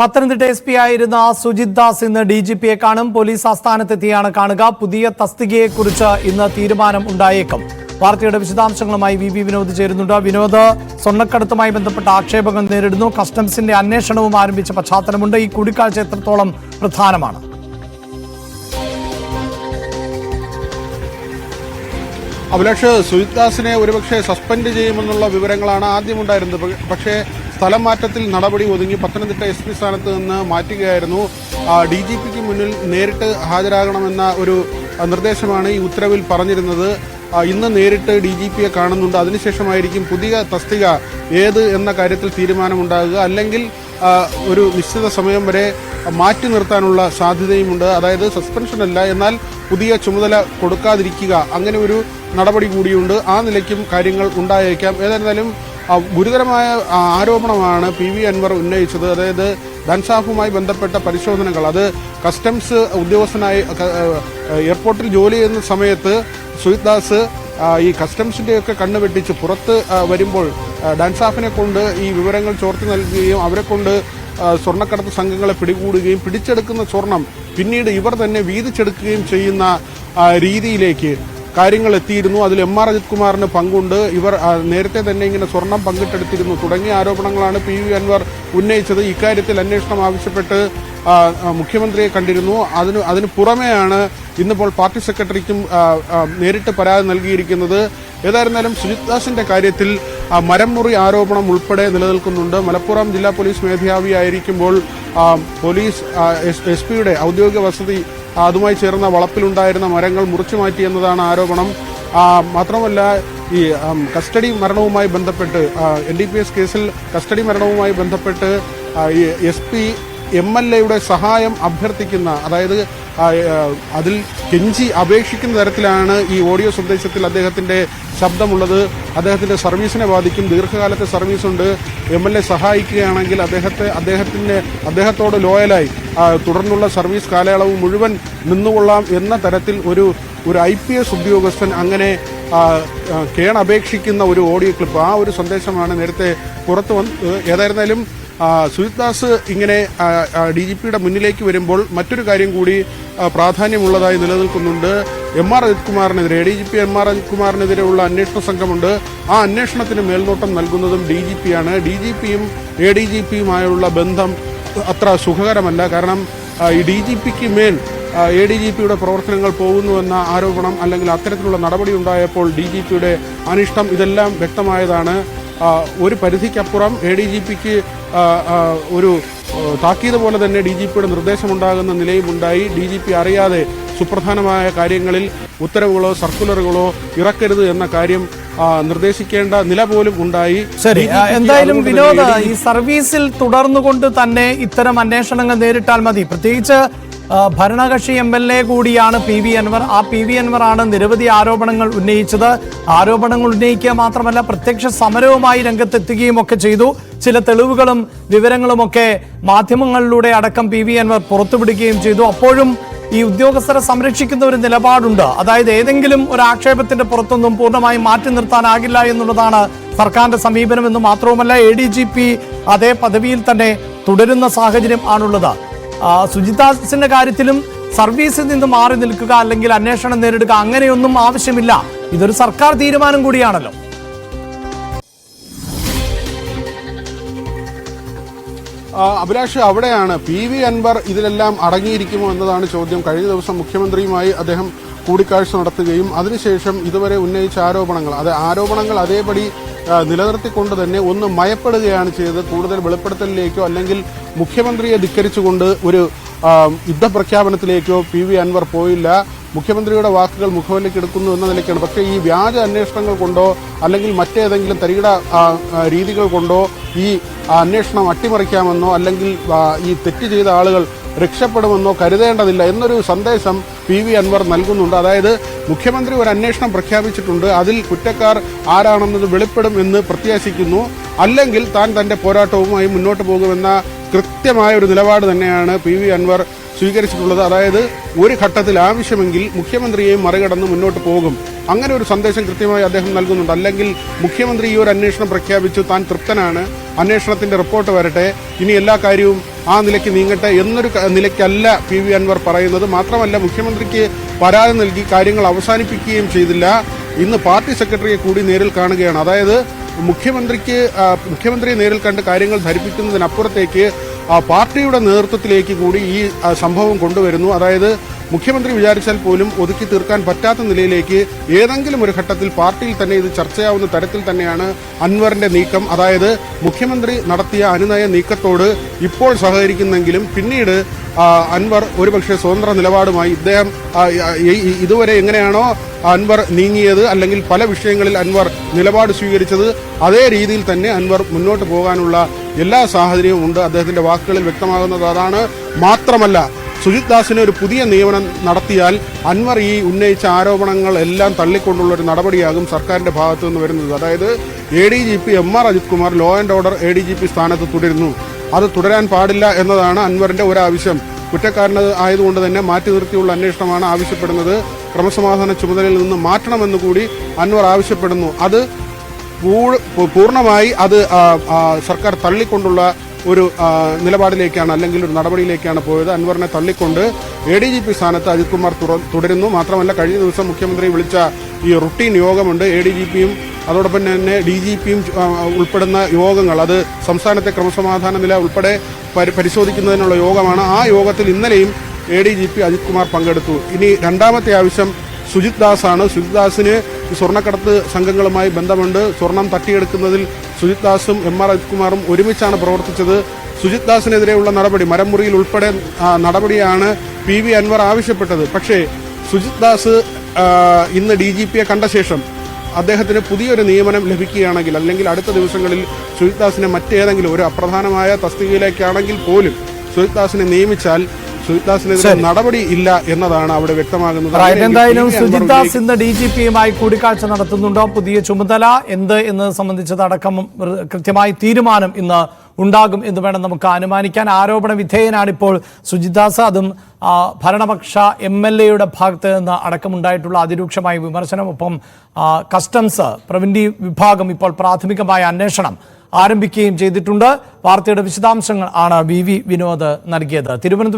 Pathanamthitta SP ആയിരുന്ന സുജിത് ദാസ് ഇന്ന് DGPയെ കാണും. പോലീസ് ആസ്ഥാനത്തെത്തിയാണ് കാണുക. പുതിയ തസ്തികയെക്കുറിച്ച് ഇന്ന് തീരുമാനം ഉണ്ടായേക്കും. വാർത്തയുടെ വിശദാംശങ്ങളുമായി VV വിനോദ് ചേരുന്നുണ്ട്. വിനോദ്, സ്വർണ്ണക്കടത്തുമായി ബന്ധപ്പെട്ട ആക്ഷേപങ്ങൾ നേരിടുന്നു. കസ്റ്റംസിന്റെ അന്വേഷണവും ആരംഭിച്ച പശ്ചാത്തലമുണ്ട്. ഈ കൂടിക്കാഴ്ച എത്രത്തോളം പ്രധാനമാണ്? അഭിലാഷ്, സുജിത് ദാസിനെ ഒരുപക്ഷെ സസ്പെൻഡ് ചെയ്യുമെന്നുള്ള വിവരങ്ങളാണ് ആദ്യമുണ്ടായിരുന്നത്. പക്ഷേ സ്ഥലം മാറ്റത്തിൽ നടപടി ഒതുങ്ങി പത്തനംതിട്ട SP സ്ഥാനത്ത് നിന്ന് മാറ്റുകയായിരുന്നു. DGPക്ക് മുന്നിൽ നേരിട്ട് ഹാജരാകണമെന്ന ഒരു നിർദ്ദേശമാണ് ഈ ഉത്തരവിൽ പറഞ്ഞിരുന്നത്. ഇന്ന് നേരിട്ട് DGPയെ കാണുന്നുണ്ട്. അതിനുശേഷമായിരിക്കും പുതിയ തസ്തിക ഏത് എന്ന കാര്യത്തിൽ തീരുമാനമുണ്ടാകുക. അല്ലെങ്കിൽ ഒരു നിശ്ചിത സമയം വരെ മാറ്റി നിർത്താനുള്ള സാധ്യതയുമുണ്ട്. അതായത് സസ്പെൻഷനല്ല, എന്നാൽ പുതിയ ചുമതല കൊടുക്കാതിരിക്കുക, അങ്ങനെ ഒരു നടപടി കൂടിയുണ്ട്. ആ നിലയ്ക്കും കാര്യങ്ങൾ ഉണ്ടായേക്കാം. ഏതായിരുന്നാലും ഗുരുതരമായ ആരോപണമാണ് PV അൻവർ ഉന്നയിച്ചത്. അതായത് ഡൻസാഫുമായി ബന്ധപ്പെട്ട പരിശോധനകൾ, അത് കസ്റ്റംസ് ഉദ്യോഗസ്ഥനായി എയർപോർട്ടിൽ ജോലി ചെയ്യുന്ന സമയത്ത് സുജിത് ദാസ് ഈ കസ്റ്റംസിന്റെയൊക്കെ കണ്ണ് വെട്ടിച്ച് പുറത്ത് വരുമ്പോൾ ഡൻസാഫിനെ കൊണ്ട് ഈ വിവരങ്ങൾ ചോർത്തി നൽകുകയും അവരെ കൊണ്ട് സ്വർണ്ണക്കടത്ത് സംഘങ്ങളെ പിടികൂടുകയും പിടിച്ചെടുക്കുന്ന സ്വർണം പിന്നീട് ഇവർ തന്നെ വീതിച്ചെടുക്കുകയും ചെയ്യുന്ന രീതിയിലേക്ക് കാര്യങ്ങൾ എത്തിയിരുന്നു. അതിൽ MR അജിത് കുമാറിന് പങ്കുണ്ട്. ഇവർ നേരത്തെ തന്നെ ഇങ്ങനെ സ്വർണം പങ്കിട്ടെടുത്തിരുന്നു തുടങ്ങിയ ആരോപണങ്ങളാണ് PV അൻവർ ഉന്നയിച്ചത്. ഇക്കാര്യത്തിൽ അന്വേഷണം ആവശ്യപ്പെട്ട് മുഖ്യമന്ത്രിയെ കണ്ടിരുന്നു. അതിന് പുറമെയാണ് ഇന്നിപ്പോൾ പാർട്ടി സെക്രട്ടറിക്കും നേരിട്ട് പരാതി നൽകിയിരിക്കുന്നത്. ഏതായിരുന്നാലും സുജിത് ദാസിന്റെ കാര്യത്തിൽ മരം മുറി ആരോപണം ഉൾപ്പെടെ നിലനിൽക്കുന്നുണ്ട്. മലപ്പുറം ജില്ലാ പോലീസ് മേധാവിയായിരിക്കുമ്പോൾ പോലീസ് SP-യുടെ ഔദ്യോഗിക വസതി അതുമായി ചേർന്ന വളപ്പിലുണ്ടായിരുന്ന മരങ്ങൾ മുറിച്ചു മാറ്റി എന്നതാണ് ആരോപണം. മാത്രമല്ല, ഈ കസ്റ്റഡി മരണവുമായി ബന്ധപ്പെട്ട് NDPS കേസിൽ കസ്റ്റഡി മരണവുമായി ബന്ധപ്പെട്ട് SP MLA-യുടെ സഹായം അഭ്യർത്ഥിക്കുന്ന, അതായത് അതിൽ കെഞ്ചി അപേക്ഷിക്കുന്ന തരത്തിലാണ് ഈ ഓഡിയോ സന്ദേശത്തിൽ അദ്ദേഹത്തിന്റെ ശബ്ദമുള്ളത്. അദ്ദേഹത്തിന്റെ സർവീസിനെ ബാധിക്കും. ദീർഘകാലത്തെ സർവീസുണ്ട്. MLA സഹായിക്കുകയാണെങ്കിൽ അദ്ദേഹത്തോട് ലോയലായി തുടർന്നുള്ള സർവീസ് കാലയളവ് മുഴുവൻ നിന്നുകൊള്ളാം എന്ന തരത്തിൽ ഒരു IPS ഉദ്യോഗസ്ഥൻ അങ്ങനെ കേണപേക്ഷിക്കുന്ന ഒരു ഓഡിയോ ക്ലിപ്പ്, ആ ഒരു സന്ദേശമാണ് നേരത്തെ പുറത്തു വന്നത്. ഏതായിരുന്നാലും സുജിത് ദാസ് ഇങ്ങനെ DGPയുടെ മുന്നിലേക്ക് വരുമ്പോൾ മറ്റൊരു കാര്യം കൂടി പ്രാധാന്യമുള്ളതായി നിലനിൽക്കുന്നുണ്ട്. MR Ajith കുമാറിനെതിരെ, ADGP MR Ajith കുമാറിനെതിരെയുള്ള അന്വേഷണ സംഘമുണ്ട്. ആ അന്വേഷണത്തിന് മേൽനോട്ടം നൽകുന്നതും DGPയാണ്. DGPയും ADGPയുമായുള്ള ബന്ധം അത്ര സുഖകരമല്ല. കാരണം ഈ DGPക്ക് മേൽ ADGPയുടെ പ്രവർത്തനങ്ങൾ പോകുന്നുവെന്ന ആരോപണം, അല്ലെങ്കിൽ അത്തരത്തിലുള്ള നടപടി ഉണ്ടായപ്പോൾ DGPയുടെ അനിഷ്ടം, ഇതെല്ലാം വ്യക്തമായതാണ്. ഒരു പരിധിക്കപ്പുറം ADGPക്ക് ഒരു താക്കീത് പോലെ തന്നെ DGPയുടെ നിർദ്ദേശമുണ്ടാകുന്ന നിലയുമുണ്ടായി. DGP അറിയാതെ സുപ്രധാനമായ കാര്യങ്ങളിൽ ഉത്തരവുകളോ സർക്കുലറുകളോ ഇറക്കരുത് എന്ന കാര്യം നിർദ്ദേശിക്കേണ്ട നില പോലും ഉണ്ടായി. ശരി, എന്തായാലും വിനോദ്, ഈ സർവീസിൽ തുടർന്നുകൊണ്ട് തന്നെ ഇത്തരം അന്വേഷണങ്ങൾ നേരിട്ടാൽ മതി. പ്രത്യേകിച്ച് ഭരണകക്ഷി MLA കൂടിയാണ് PV അൻവർ. ആ PV അൻവറാണ് നിരവധി ആരോപണങ്ങൾ ഉന്നയിച്ചത്. ആരോപണങ്ങൾ ഉന്നയിക്കുക മാത്രമല്ല, പ്രത്യക്ഷ സമരവുമായി രംഗത്തെത്തുകയും ഒക്കെ ചെയ്തു. ചില തെളിവുകളും വിവരങ്ങളുമൊക്കെ മാധ്യമങ്ങളിലൂടെ അടക്കം PV അൻവർ പുറത്തുവിടുകയും ചെയ്തു. അപ്പോഴും ഈ ഉദ്യോഗസ്ഥരെ സംരക്ഷിക്കുന്ന ഒരു നിലപാടുണ്ട്. അതായത് ഏതെങ്കിലും ഒരു ആക്ഷേപത്തിന്റെ പുറത്തൊന്നും പൂർണ്ണമായും മാറ്റി നിർത്താനാകില്ല എന്നുള്ളതാണ് സർക്കാരിന്റെ സമീപനം. എന്ന് മാത്രവുമല്ല, ADGP അതേ പദവിയിൽ തന്നെ തുടരുന്ന സാഹചര്യം ആണുള്ളത്. സുജിത് ദാസിന്റെ കാര്യത്തിലും സർവീസിൽ നിന്ന് മാറി നിൽക്കുക, അല്ലെങ്കിൽ അന്വേഷണം നേരിടുക, അങ്ങനെയൊന്നും ആവശ്യമില്ല. ഇതൊരു സർക്കാർ തീരുമാനം കൂടിയാണല്ലോ. അഭിലാഷ്, അവിടെയാണ് PV അൻവർ ഇതിലെല്ലാം അടങ്ങിയിരിക്കുമോ എന്നതാണ് ചോദ്യം. കഴിഞ്ഞ ദിവസം മുഖ്യമന്ത്രിയുമായി അദ്ദേഹം കൂടിക്കാഴ്ച നടത്തുകയും അതിനുശേഷം ഇതുവരെ ഉന്നയിച്ച ആരോപണങ്ങൾ അതേപടി നിലനിർത്തിക്കൊണ്ട് തന്നെ ഒന്ന് മയപ്പെടുകയാണ് ചെയ്തത്. കൂടുതൽ വെളിപ്പെടുത്തലിലേക്കോ അല്ലെങ്കിൽ മുഖ്യമന്ത്രിയെ ധിക്കരിച്ചുകൊണ്ട് ഒരു യുദ്ധപ്രഖ്യാപനത്തിലേക്കോ PV അൻവർ പോയില്ല. മുഖ്യമന്ത്രിയുടെ വാക്കുകൾ മുഖവിലേക്ക് എടുക്കുന്നു എന്ന നിലയ്ക്കാണ്. പക്ഷേ ഈ വ്യാജ അന്വേഷണങ്ങൾ കൊണ്ടോ അല്ലെങ്കിൽ മറ്റേതെങ്കിലും തരികിട രീതികൾ കൊണ്ടോ ഈ അന്വേഷണം അട്ടിമറിക്കാമെന്നോ അല്ലെങ്കിൽ ഈ തെറ്റ് ചെയ്ത ആളുകൾ രക്ഷപ്പെടുമെന്നോ കരുതേണ്ടതില്ല എന്നൊരു സന്ദേശം PV അൻവർ നൽകുന്നുണ്ട്. അതായത് മുഖ്യമന്ത്രി ഒരു അന്വേഷണം പ്രഖ്യാപിച്ചിട്ടുണ്ട്, അതിൽ കുറ്റക്കാർ ആരാണെന്നത് വെളിപ്പെടും എന്ന് പ്രത്യാശിക്കുന്നു. അല്ലെങ്കിൽ താൻ തന്റെ പോരാട്ടവുമായി മുന്നോട്ട് പോകുമെന്ന കൃത്യമായ ഒരു നിലപാട് തന്നെയാണ് PV അൻവർ സ്വീകരിച്ചിട്ടുള്ളത്. അതായത് ഒരു ഘട്ടത്തിൽ ആവശ്യമെങ്കിൽ മുഖ്യമന്ത്രിയെയും മറികടന്ന് മുന്നോട്ട് പോകും അങ്ങനെ ഒരു സന്ദേശം കൃത്യമായി അദ്ദേഹം നൽകുന്നുണ്ട്. അല്ലെങ്കിൽ മുഖ്യമന്ത്രി ഈ ഒരു അന്വേഷണം പ്രഖ്യാപിച്ചു, താൻ തൃപ്തനാണ്, അന്വേഷണത്തിന്റെ റിപ്പോർട്ട് വരട്ടെ, ഇനി എല്ലാ കാര്യവും ആ നിലയ്ക്ക് നീങ്ങട്ടെ എന്നൊരു നിലയ്ക്കല്ല PV അൻവർ പറയുന്നത്. മാത്രമല്ല, മുഖ്യമന്ത്രിക്ക് പരാതി നൽകി കാര്യങ്ങൾ അവസാനിപ്പിക്കുകയും ചെയ്തില്ല. ഇന്ന് പാർട്ടി സെക്രട്ടറിയെ കൂടി നേരിൽ കാണുകയാണ്. അതായത് മുഖ്യമന്ത്രിയെ നേരിൽ കണ്ട് കാര്യങ്ങൾ ധരിപ്പിക്കുന്നതിനപ്പുറത്തേക്ക് പാർട്ടിയുടെ നേതൃത്വത്തിലേക്ക് കൂടി ഈ സംഭവം കൊണ്ടുവരുന്നു. അതായത് മുഖ്യമന്ത്രി വിചാരിച്ചാൽ പോലും ഒതുക്കി തീർക്കാൻ പറ്റാത്ത നിലയിലേക്ക് ഏതെങ്കിലും ഒരു ഘട്ടത്തിൽ പാർട്ടിയിൽ തന്നെ ഇത് ചർച്ചയാവുന്ന തരത്തിൽ തന്നെയാണ് അൻവറിന്റെ നീക്കം. അതായത് മുഖ്യമന്ത്രി നടത്തിയ അനുനയ നീക്കത്തോട് ഇപ്പോൾ സഹകരിക്കുന്നെങ്കിലും പിന്നീട് അൻവർ ഒരുപക്ഷെ സ്വതന്ത്ര നിലപാടുമായി ഇദ്ദേഹം ഇതുവരെ എങ്ങനെയാണോ അൻവർ നീങ്ങിയത്, അല്ലെങ്കിൽ പല വിഷയങ്ങളിൽ അൻവർ നിലപാട് സ്വീകരിച്ചത്, അതേ രീതിയിൽ തന്നെ അൻവർ മുന്നോട്ട് പോകാനുള്ള എല്ലാ സാഹചര്യവും ഉണ്ട്. അദ്ദേഹത്തിന്റെ വാക്കുകളിൽ വ്യക്തമാകുന്നത് അതാണ്. മാത്രമല്ല, സുജിത് ദാസിന് ഒരു പുതിയ നിയമനം നടത്തിയാൽ അൻവർ ഈ ഉന്നയിച്ച ആരോപണങ്ങൾ എല്ലാം തള്ളിക്കൊണ്ടുള്ള ഒരു നടപടിയാകും സർക്കാരിന്റെ ഭാഗത്തു നിന്ന് വരുന്നത്. അതായത് ADGP MR Ajith Kumar law and order ADGP സ്ഥാനത്ത് തുടരുന്നു. അത് തുടരാൻ പാടില്ല എന്നതാണ് അൻവറിന്റെ ഒരാവശ്യം. കുറ്റക്കാരന് ആയതുകൊണ്ട് തന്നെ മാറ്റി നിർത്തിയുള്ള അന്വേഷണമാണ് ആവശ്യപ്പെടുന്നത്. ക്രമസമാധാന ചുമതലയിൽ നിന്ന് മാറ്റണമെന്ന് കൂടി അൻവർ ആവശ്യപ്പെടുന്നു. അത് പൂർണ്ണമായി അത് സർക്കാർ തള്ളിക്കൊണ്ടുള്ള ഒരു നിലപാടിലേക്കാണ്, അല്ലെങ്കിൽ ഒരു നടപടിയിലേക്കാണ് പോയത്. അൻവറിനെ തള്ളിക്കൊണ്ട് ADGP സ്ഥാനത്ത് അജിത് കുമാർ തുടരുന്നു. മാത്രമല്ല, കഴിഞ്ഞ ദിവസം മുഖ്യമന്ത്രി വിളിച്ച ഈ റുട്ടീൻ യോഗമുണ്ട്. ADGPയും അതോടൊപ്പം തന്നെ DGPയും ഉൾപ്പെടുന്ന യോഗങ്ങൾ, അത് സംസ്ഥാനത്തെ ക്രമസമാധാന നില ഉൾപ്പെടെ പരിശോധിക്കുന്നതിനുള്ള യോഗമാണ്. ആ യോഗത്തിൽ ഇന്നലെയും ADGP അജിത് കുമാർ പങ്കെടുത്തു. ഇനി രണ്ടാമത്തെ ആവശ്യം സുജിത് ദാസാണ്. സുജിത് ദാസിന് സ്വർണ്ണക്കടത്ത് സംഘങ്ങളുമായി ബന്ധമുണ്ട്. സ്വർണം തട്ടിയെടുക്കുന്നതിൽ സുജിത് ദാസും MR അജിത് കുമാറും ഒരുമിച്ചാണ് പ്രവർത്തിച്ചത്. സുജിത് ദാസിനെതിരെയുള്ള നടപടി, മരമുറിയിൽ ഉൾപ്പെടെ നടപടിയാണ് PV അൻവർ ആവശ്യപ്പെട്ടത്. പക്ഷേ സുജിത് ദാസ് ഇന്ന് DGPയെ കണ്ട ശേഷം അദ്ദേഹത്തിന് പുതിയൊരു നിയമനം ലഭിക്കുകയാണെങ്കിൽ, അല്ലെങ്കിൽ അടുത്ത ദിവസങ്ങളിൽ സുജിത് ദാസിനെ മറ്റേതെങ്കിലും ഒരു അപ്രധാനമായ തസ്തികയിലേക്കാണെങ്കിൽ പോലും സുജിത് ദാസിനെ നിയമിച്ചാൽ സുജിത് ദാസിനെതിരെ നടപടി ഇല്ല എന്നതാണ് അവിടെ വ്യക്തമാകുന്നത്. എന്തായാലും സുജിത് ദാസ് ഇന്ന് DGPയുമായി കൂടിക്കാഴ്ച നടത്തുന്നുണ്ടോ, പുതിയ ചുമതല എന്ത് എന്നത് സംബന്ധിച്ചതടക്കം കൃത്യമായി തീരുമാനം ഇന്ന് ഉണ്ടാകും എന്ന് വേണം നമുക്ക് അനുമാനിക്കാൻ. ആരോപണ വിധേയനാണ് ഇപ്പോൾ സുജിത് ദാസ്. അതും ഭരണപക്ഷ MLAയുടെ ഭാഗത്ത് നിന്ന് അടക്കമുണ്ടായിട്ടുള്ള അതിരൂക്ഷമായ വിമർശനം. ഒപ്പം കസ്റ്റംസ് പ്രിവന്റീവ് വിഭാഗം ഇപ്പോൾ പ്രാഥമികമായ അന്വേഷണം ആരംഭിക്കുകയും ചെയ്തിട്ടുണ്ട്. വാർത്തയുടെ വിശദാംശങ്ങൾ ആണ് VV വിനോദ് നൽകിയത്. തിരുവനന്തപുരം